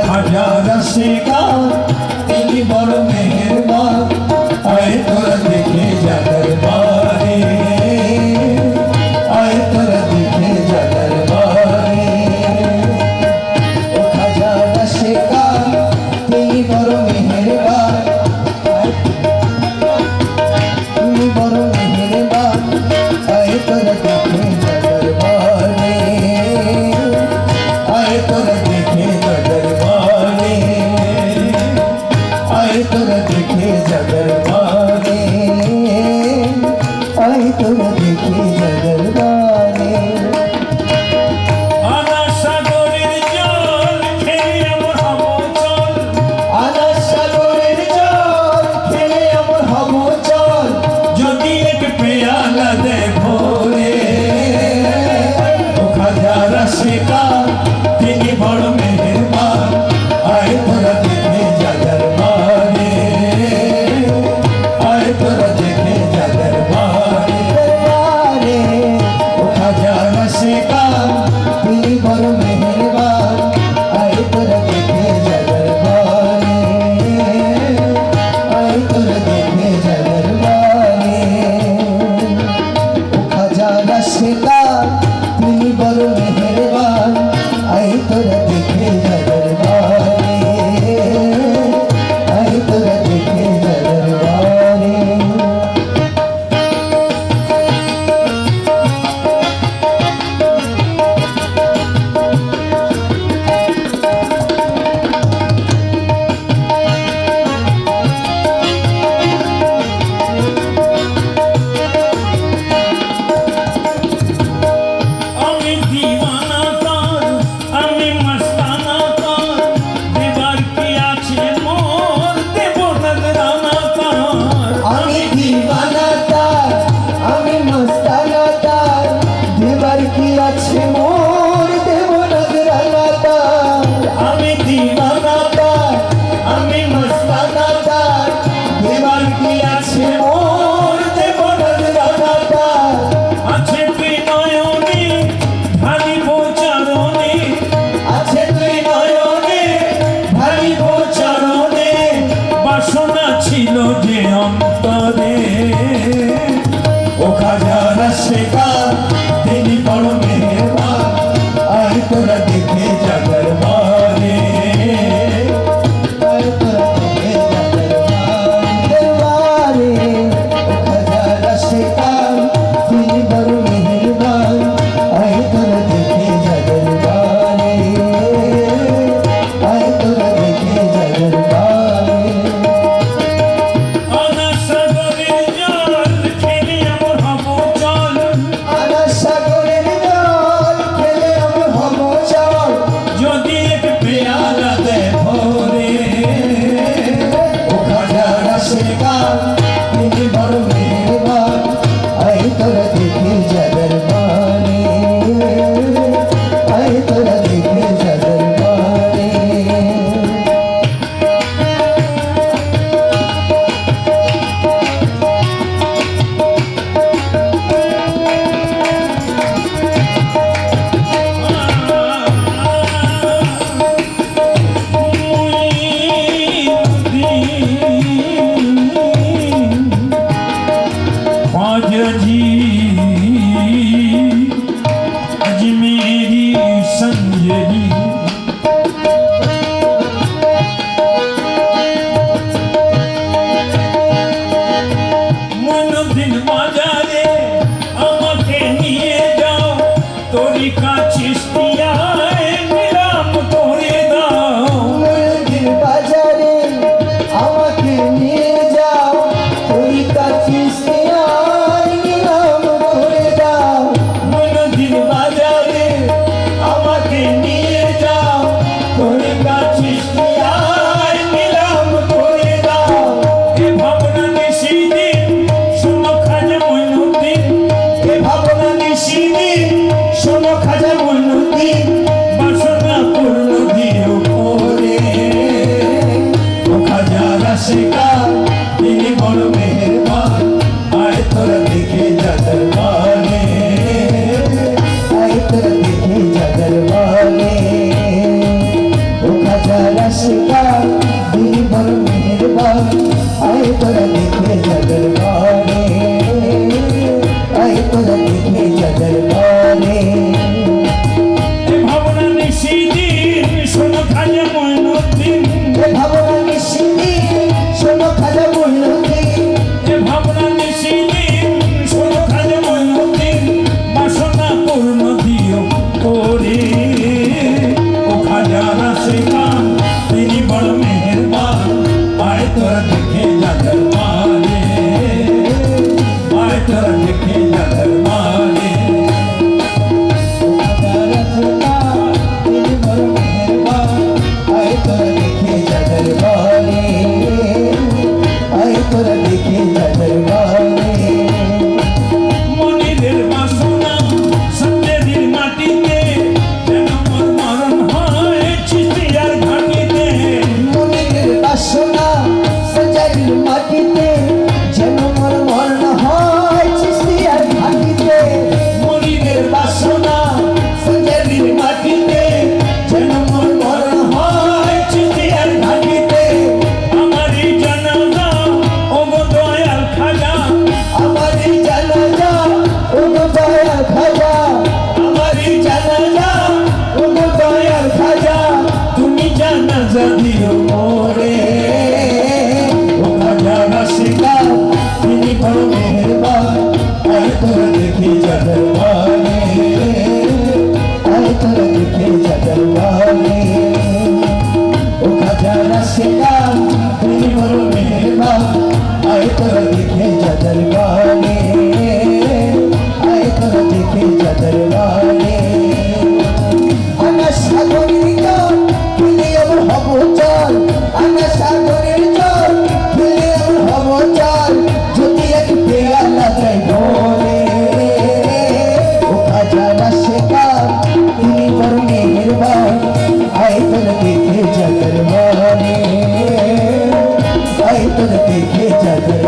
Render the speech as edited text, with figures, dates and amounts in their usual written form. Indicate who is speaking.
Speaker 1: খাজা রসিকা তিনি বড় মেহেরবান আয় তোরা দেখে যা দরবারে আয় তোরা দেখে যা দরবারে ও খাজা রসিকা তিনি বড় মেহেরবান তিনি বড় মেহেরবান আয় তোরা দেখে যা দরবারে আয় তোরা দেখে যা দরবারে आए तोरा देखे जा दरबारे आए तोरा देखे जा दरबारे
Speaker 2: आना सागरेर जल खेले आमर हबो चल
Speaker 1: आना सागरेर जल खेले आमर हबो चल
Speaker 2: যদি এক পেয়ালা দে ভোরে
Speaker 1: ও খাজা রসিকা
Speaker 2: তিনি বড় মেহেরবান
Speaker 1: आए तोरा देखे जा दरबारे आए तोरा देखे जा दरबारे दरबारे ओ खाजा रसिका तेरी बड़ मेहरबान आए तोरा देखे जा दरबारे आए तोरा देखे जा दरबारे ओ खाजा रसिका तेरी बड़ मेहरबान आए तोरा देखे जा दरबारे आए तोरा देखे जा दरबारे
Speaker 2: আমি দিওয়ানা তোর আমি মস্তানা তোর দেবার কি আছে মোর দেব নজরানা তোর
Speaker 1: আমি দিওয়ানা তার আমি মস্তানা তার দেবার কি আছে মোর দেব নজরানা তার
Speaker 2: আমি দিওয়ানা
Speaker 1: তার আমি মস্তানা তার দেবার কি আছে মোর দেব নজরানা তার
Speaker 2: আছে তুই নয়নে ঢালিব চরণে
Speaker 1: আছে তুই নয়নে ঢালিব চরণে
Speaker 2: বাসনা ছিল যে অন্তরে
Speaker 1: ও খাজা রসিকা তিনি বড় মেহেরবান আয় তোরা দেখে যা দরবারে আয় তোরা দেখে যা দরবারে ও খাজা রসিকা তিনি বড় মেহেরবান আয় তোরা দেখে যা দরবারে আয় তোরা দেখে যা দরবারে
Speaker 2: আনা সাগরের জল খেলে আমার হবো চল
Speaker 1: আনা সাগরের জল খেলে আমার হব চল
Speaker 2: যদি এক পেয়ালা দে ভোরে
Speaker 1: ও খাজা রসিকা তিনি বড় মেহেরবান আয় তোরা দেখে যা দরবারে আয় তোরা দেখে যা দরবারে
Speaker 2: जी अजमेरी संजरी মনোদিন বাজারে আমাকে নিয়ে যাও তরিকা চিস্তিয়ায় নিলাম করে দাও
Speaker 1: ময়ূরগির বাজারে আমাকে নিয়ে যাও ওই কাছে নিলাম করে দাও
Speaker 2: মনোদিন বাজারে আমাকে নিয়ে যাও তরিকা চিস্তিয়ায় নিলাম করে দাও এ ভাবনা নিশিদিন শোনো খাজা মইনুদ্দিন
Speaker 1: এ ভাবনা নিশিদিন শোনো খাজা মইনুদ্দিন
Speaker 2: বাসনা পূর্ণ দিও করে
Speaker 1: ও খাজা রসিকা তিনি বড় মেহেরবান আয় তোরা দেখে যা দরবারে আয় তোরা দেখে যা দরবারে ও খাজা आए तोरा देखे जगर बारे आए तोरा देखे जगर बारे
Speaker 2: এ ভাবনা নিশিদিন শোনো খাজা মঈনুদ্দিন
Speaker 1: ए भावना निशिदी शोनो खाजा मुइनुद्दीन
Speaker 2: এ ভাবনা নিশিদিন শোনো খাজা মঈনুদ্দিন বাসনা পূর্ণ দিও করে ও খাজা রাশিকান তিনি বড় মেহেরবান আয় তোরা দেখে যা দরবারে আয় তোরা দেখে যা দরবারে মনিরের বাসনা সত্যের মাটিতে যেন মোর মরণ হয় চিস্তিয়ার ঘাটিতে মনিরের বাসনা সত্যের মাটিতে যেন মোর মরণ হয় চিস্তিয়ার ঘাটিতে আমারই জানাজা ও গো দয়াল খাজা আমারই জানাজা ও গো দয়াল খাজা তুমি জানাজা দিও মোরে ও খাজা রাশিকা তিনি বড় মেহেরবান আয় তোরা দেখে যা দরবারে
Speaker 1: आए तोरा देखे जगर बारे ओ खाजा रसिका
Speaker 2: তিনি বড় মেহেরবান
Speaker 1: आए तोरा देखे जगर बारे आए तोरा देखे जगर बारे आना सागरेर जल खेले আমার হব চল आना सागरेर जल खेले আমার হব চল যদি এক পেয়ালা দেয় ভোরে ও খাজা রসিকা তিনি বড় মেহেরবান আয় তোরা দেখে জগর বারে আয় তোরা দেখে জগর